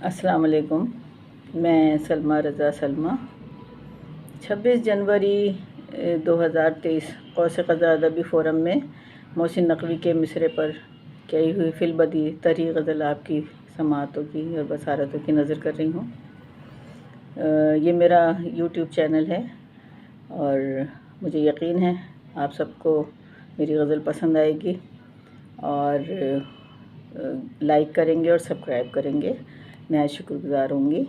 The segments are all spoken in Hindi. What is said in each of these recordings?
अस्सलाम वालेकुम। मैं सलमा रज़ा सलमा 26 जनवरी 2023 कौस क़ज़ा अदबी फ़ोरम में मोहसिन नक़वी के मिसरे पर कही हुई फ़िलबदी तरी गज़ल आपकी समाअतों की और बसारतों की नज़र कर रही हूँ। ये मेरा यूट्यूब चैनल है और मुझे यकीन है आप सबको मेरी गज़ल पसंद आएगी और लाइक करेंगे और सब्सक्राइब करेंगे। मैं शुक्रगुज़ार होंगी।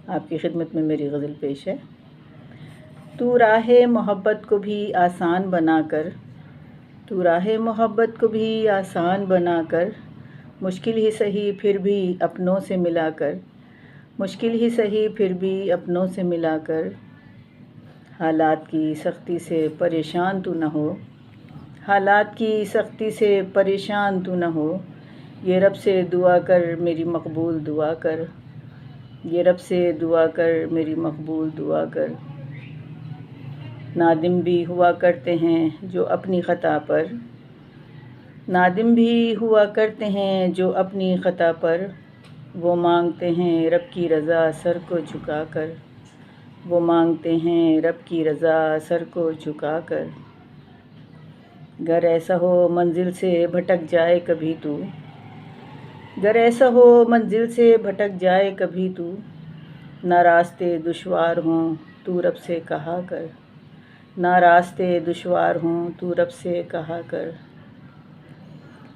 आपकी खिदमत में मेरी गज़ल पेश है। तू राहे मोहब्बत को भी आसान बनाकर, तू राहे मोहब्बत को भी आसान बनाकर, मुश्किल ही सही फिर भी अपनों से मिलाकर, मुश्किल ही सही फिर भी अपनों से मिलाकर, हालात की सख्ती से परेशान तू न हो, हालात की सख्ती से परेशान तू न हो, ये रब से दुआ कर मेरी मकबूल दुआ कर, ये रब से दुआ कर मेरी मकबूल दुआ कर। नादिम भी हुआ करते हैं जो अपनी ख़ता पर, नादिम भी हुआ करते हैं जो अपनी ख़ता पर, वो मांगते हैं रब की रज़ा सर को झुका कर, वो मांगते हैं रब की रज़ा सर को झुका कर। गर ऐसा हो मंजिल से भटक जाए कभी तू, गर ऐसा हो मंजिल से भटक जाए कभी तू, ना रास्ते दुश्वार हों तू रब से कहा कर, ना रास्ते दुश्वार हों तू रब से कहा कर।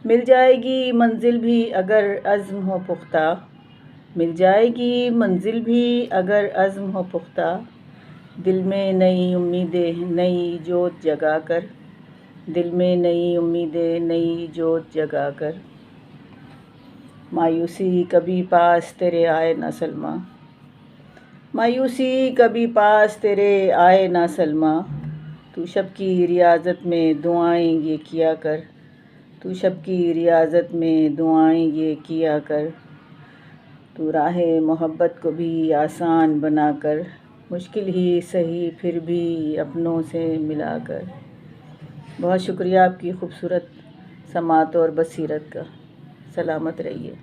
मिल जाएगी मंजिल भी अगर अज़्म हो पुख्ता, मिल जाएगी मंजिल भी अगर अज़्म हो पुख्ता, दिल में नई उम्मीदें नई जोत जगा कर, दिल में नई उम्मीदें नई जोत जगा कर। मायूसी कभी पास तेरे आए ना सलमा, मायूसी कभी पास तेरे आए ना सलमा, तू शब की रियाज़त में दुआएं ये किया कर, तू शब की रियाज़त में दुआएं ये किया कर। तू राहे मोहब्बत को भी आसान बनाकर, मुश्किल ही सही फिर भी अपनों से मिलाकर। बहुत शुक्रिया आपकी खूबसूरत समाअत और बसीरत का। सलामत रहिए।